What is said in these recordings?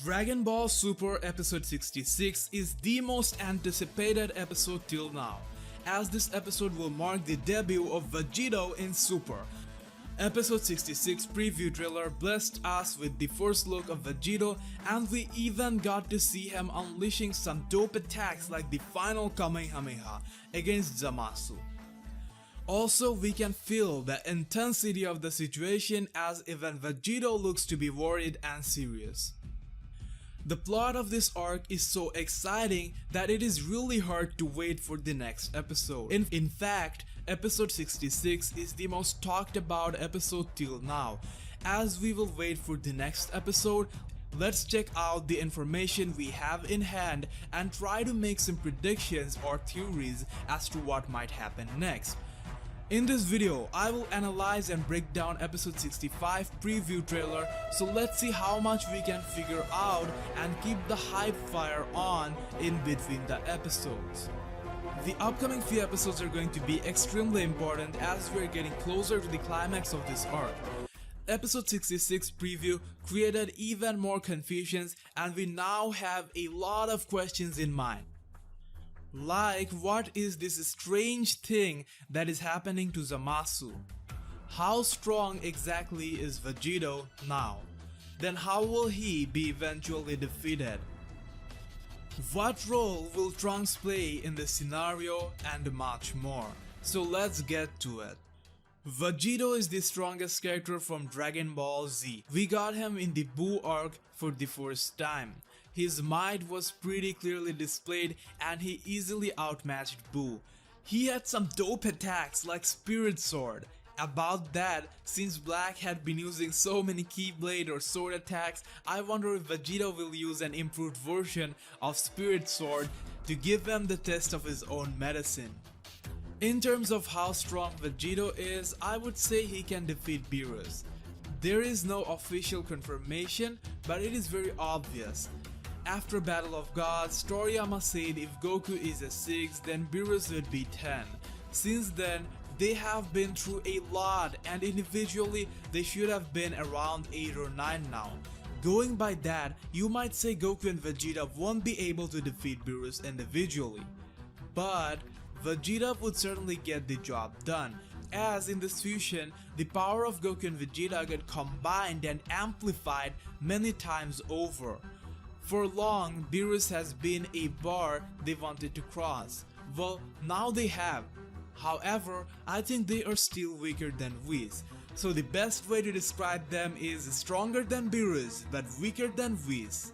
Dragon Ball Super episode 66 is the most anticipated episode till now, as this episode will mark the debut of Vegito in Super. Episode 66 preview trailer blessed us with the first look of Vegito, and we even got to see him unleashing some dope attacks like the Final Kamehameha against Zamasu. Also, we can feel the intensity of the situation as even Vegito looks to be worried and serious. The plot of this arc is so exciting that it is really hard to wait for the next episode. In fact, episode 66 is the most talked about episode till now. As we will wait for the next episode, let's check out the information we have in hand and try to make some predictions or theories as to what might happen next. In this video, I will analyze and break down episode 65 preview trailer, so let's see how much we can figure out and keep the hype fire on in between the episodes. The upcoming few episodes are going to be extremely important as we are getting closer to the climax of this arc. Episode 66 preview created even more confusions, and we now have a lot of questions in mind. Like, what is this strange thing that is happening to Zamasu? How strong exactly is Vegito now? Then how will he be eventually defeated? What role will Trunks play in this scenario, and much more? So let's get to it. Vegito is the strongest character from Dragon Ball Z. We got him in the Buu arc for the first time. His might was pretty clearly displayed and he easily outmatched Buu. He had some dope attacks like Spirit Sword. About that, since Black had been using so many Keyblade or sword attacks, I wonder if Vegito will use an improved version of Spirit Sword to give him the test of his own medicine. In terms of how strong Vegito is, I would say he can defeat Beerus. There is no official confirmation, but it is very obvious. After Battle of Gods, Toriyama said if Goku is a 6, then Beerus would be 10. Since then, they have been through a lot and individually they should have been around 8 or 9 now. Going by that, you might say Goku and Vegeta won't be able to defeat Beerus individually. But Vegeta would certainly get the job done, as in this fusion, the power of Goku and Vegeta get combined and amplified many times over. For long, Beerus has been a bar they wanted to cross. Well, now they have. However, I think they are still weaker than Whis. So the best way to describe them is stronger than Beerus, but weaker than Whis.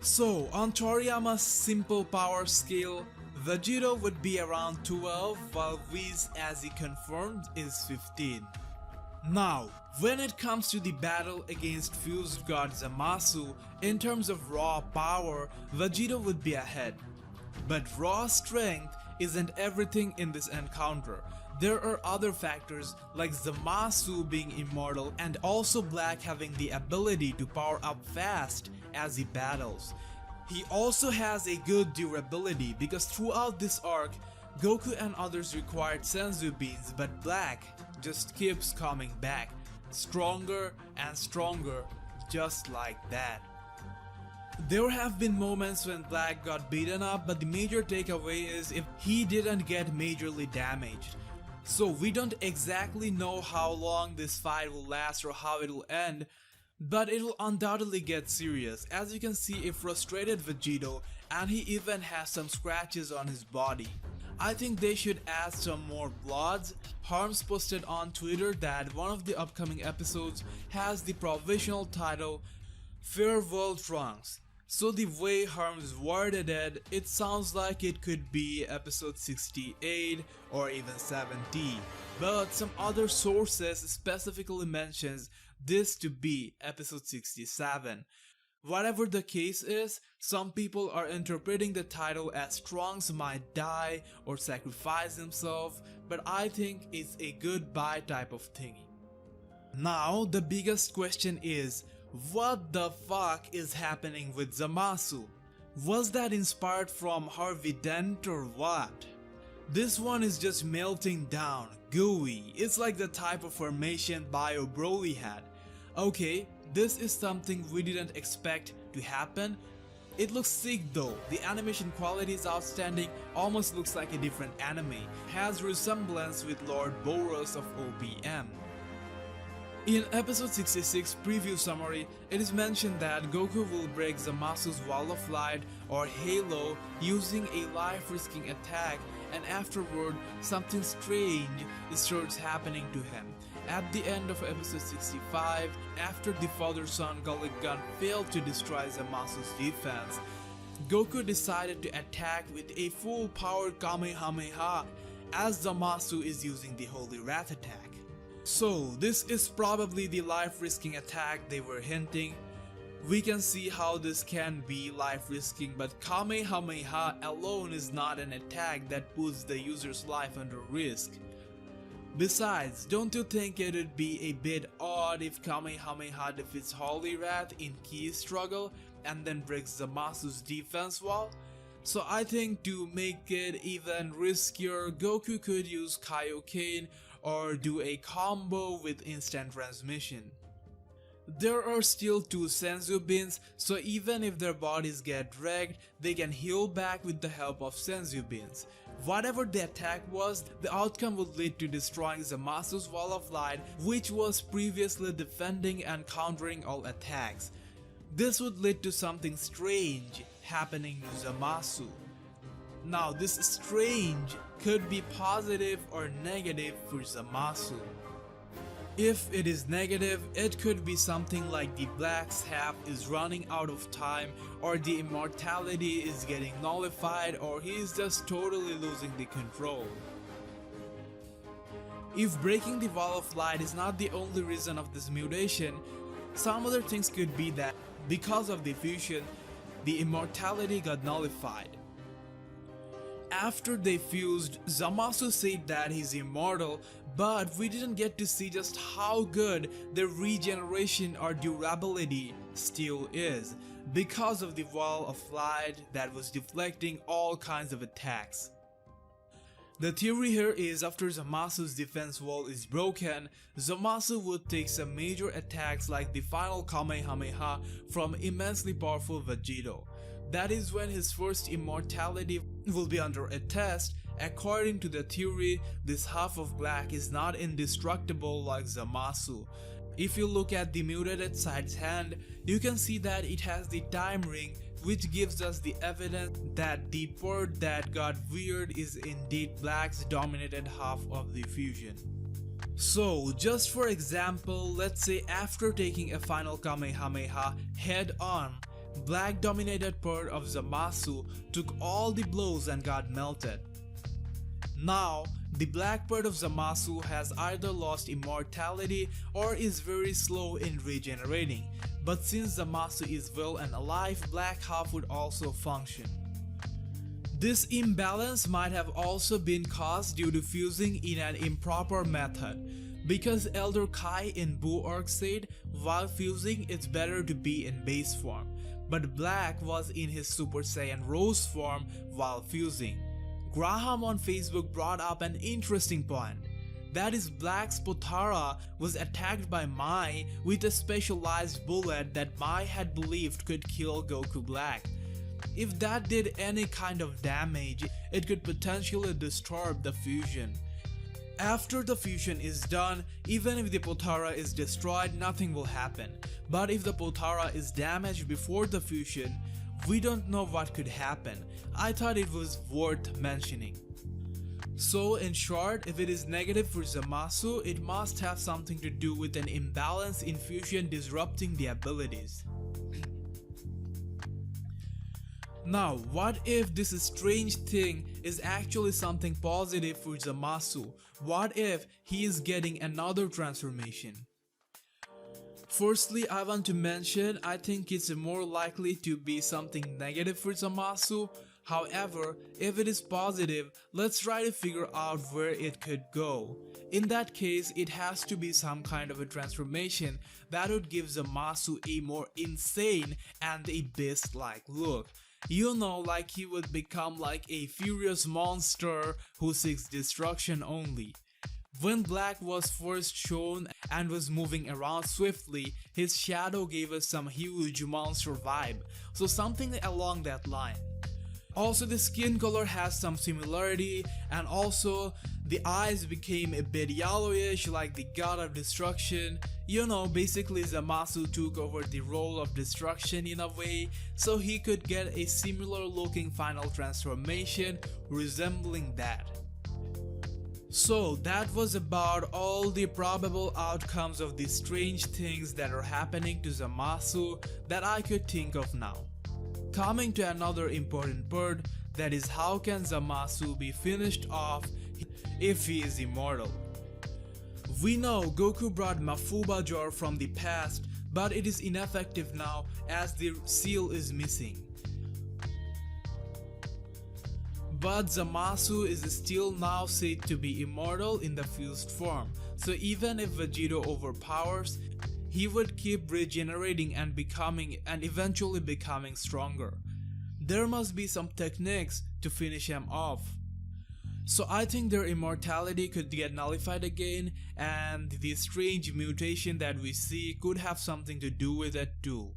So, on Toriyama's simple power scale, Vegito would be around 12, while Whis, as he confirmed, is 15. Now, when it comes to the battle against Fused God Zamasu, in terms of raw power, Vegito would be ahead. But raw strength isn't everything in this encounter. There are other factors like Zamasu being immortal and also Black having the ability to power up fast as he battles. He also has a good durability because throughout this arc, Goku and others required Senzu beans, but Black just keeps coming back, stronger and stronger, just like that. There have been moments when Black got beaten up, but the major takeaway is if he didn't get majorly damaged. So we don't exactly know how long this fight will last or how it will end, but it will undoubtedly get serious, as you can see a frustrated Vegito and he even has some scratches on his body. I think they should add some more bloods. Harms posted on Twitter that one of the upcoming episodes has the provisional title Farewell Trunks. So the way Harms worded it, it sounds like it could be episode 68 or even 70. But some other sources specifically mentions this to be episode 67. Whatever the case is, some people are interpreting the title as Trunks might die or sacrifice himself, but I think it's a goodbye type of thingy. Now the biggest question is, what the fuck is happening with Zamasu? Was that inspired from Harvey Dent or what? This one is just melting down, gooey. It's like the type of formation Bio Broly had. Okay, This is something we didn't expect to happen. It looks sick though, the animation quality is outstanding, almost looks like a different anime, has resemblance with Lord Boros of OPM. In episode 66 preview summary, it is mentioned that Goku will break Zamasu's Wall of Light or Halo using a life-risking attack, and afterward something strange starts happening to him. At the end of episode 65, after the father-son Gullick Gun failed to destroy Zamasu's defense, Goku decided to attack with a full-powered Kamehameha as Zamasu is using the Holy Wrath attack. So this is probably the life-risking attack they were hinting. We can see how this can be life-risking, but Kamehameha alone is not an attack that puts the user's life under risk. Besides, don't you think it would be a bit odd if Kamehameha defeats Holy Wrath in key struggle and then breaks Zamasu's defense wall? So I think to make it even riskier, Goku could use Kaioken or do a combo with instant transmission. There are still two Senzu beans, so even if their bodies get wrecked, they can heal back with the help of Senzu beans. Whatever the attack was, the outcome would lead to destroying Zamasu's Wall of Light, which was previously defending and countering all attacks. This would lead to something strange happening to Zamasu. Now this strange could be positive or negative for Zamasu. If it is negative, it could be something like the black sap is running out of time, or the immortality is getting nullified, or he is just totally losing the control. If breaking the Wall of Light is not the only reason of this mutation, some other things could be that because of the fusion, the immortality got nullified. After they fused, Zamasu said that he's immortal, but we didn't get to see just how good the regeneration or durability still is, because of the Wall of Light that was deflecting all kinds of attacks. The theory here is after Zamasu's defense wall is broken, Zamasu would take some major attacks like the Final Kamehameha from immensely powerful Vegito. That is when his first immortality will be under a test. According to the theory, this half of black is not indestructible like Zamasu. If you look at the mutated side's hand, you can see that it has the time ring, which gives us the evidence that the part that got weird is indeed black's dominated half of the fusion. So just for example, let's say after taking a Final Kamehameha head on, black dominated part of Zamasu took all the blows and got melted. Now, the black part of Zamasu has either lost immortality or is very slow in regenerating, but since Zamasu is well and alive, black half would also function. This imbalance might have also been caused due to fusing in an improper method, because Elder Kai in Boo Arc said while fusing it's better to be in base form, but black was in his Super Saiyan Rose form while fusing. Graham on Facebook brought up an interesting point. That is, Black's Potara was attacked by Mai with a specialized bullet that Mai had believed could kill Goku Black. If that did any kind of damage, it could potentially disturb the fusion. After the fusion is done, even if the Potara is destroyed, nothing will happen. But if the Potara is damaged before the fusion, we don't know what could happen. I thought it was worth mentioning. So in short, if it is negative for Zamasu, it must have something to do with an imbalance in fusion disrupting the abilities. Now, what if this strange thing is actually something positive for Zamasu? What if he is getting another transformation? Firstly, I want to mention I think it's more likely to be something negative for Zamasu. However, if it is positive, let's try to figure out where it could go. In that case, it has to be some kind of a transformation that would give Zamasu a more insane and a beast-like look. You know, like he would become like a furious monster who seeks destruction only. When Black was first shown and was moving around swiftly, his shadow gave us some huge monster vibe, so something along that line. Also, the skin color has some similarity, and also the eyes became a bit yellowish like the god of destruction. You know, basically Zamasu took over the role of destruction in a way, so he could get a similar looking final transformation resembling that. So that was about all the probable outcomes of the strange things that are happening to Zamasu that I could think of now. Coming to another important part, that is, how can Zamasu be finished off if he is immortal? We know Goku brought Mafuba jar from the past, but it is ineffective now as the seal is missing. But Zamasu is still now said to be immortal in the fused form, so even if Vegito overpowers, he would keep regenerating and eventually becoming stronger. There must be some techniques to finish him off. So I think their immortality could get nullified again, and the strange mutation that we see could have something to do with it too.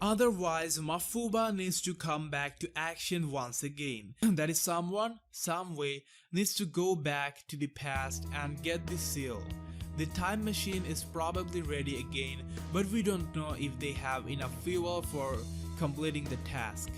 Otherwise, Mafuba needs to come back to action once again. That is, someone, some way, needs to go back to the past and get the seal. The time machine is probably ready again, but we don't know if they have enough fuel for completing the task.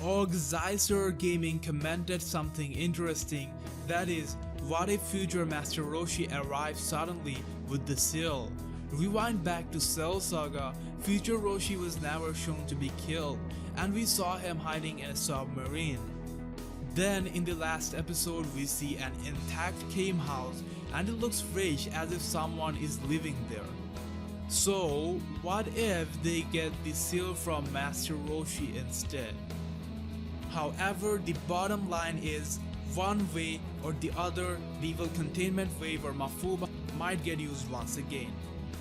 Ogzicer Gaming commented something interesting, that is, what if future Master Roshi arrives suddenly with the seal? Rewind back to Cell Saga, future Roshi was never shown to be killed, and we saw him hiding in a submarine. Then in the last episode we see an intact Kame house, and it looks fresh as if someone is living there. So what if they get the seal from Master Roshi instead? However, the bottom line is, one way or the other, the evil containment wave or Mafuba might get used once again.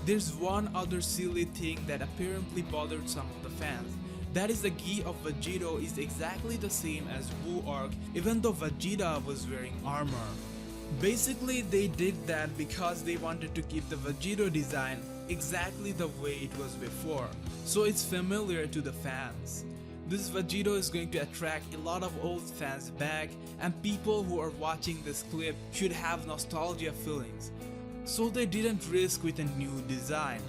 There's one other silly thing that apparently bothered some of the fans. That is, the gi of Vegito is exactly the same as Buu arc, even though Vegeta was wearing armor. Basically, they did that because they wanted to keep the Vegito design exactly the way it was before, so it's familiar to the fans. This Vegito is going to attract a lot of old fans back, and people who are watching this clip should have nostalgia feelings. So they didn't risk with a new design.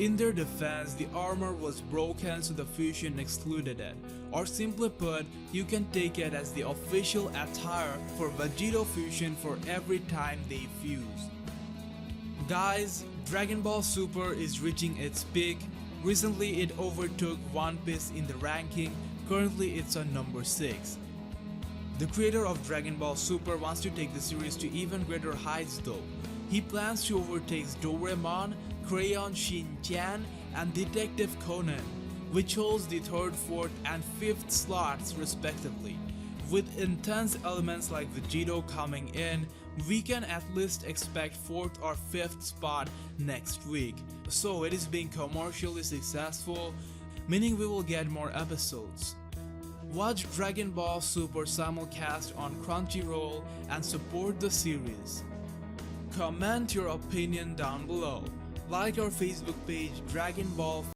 In their defense, the armor was broken, so the fusion excluded it. Or simply put, you can take it as the official attire for Vegito fusion for every time they fuse. Guys, Dragon Ball Super is reaching its peak. Recently it overtook One Piece in the ranking. Currently it's on number 6. The creator of Dragon Ball Super wants to take the series to even greater heights though. He plans to overtake Doraemon, Crayon Shin-chan, and Detective Conan, which holds the 3rd, 4th, and 5th slots respectively. With intense elements like Vegito coming in, we can at least expect 4th or 5th spot next week. So it is being commercially successful, meaning we will get more episodes. Watch Dragon Ball Super simulcast on Crunchyroll and support the series. Comment your opinion down below. Like our Facebook page Dragon Ball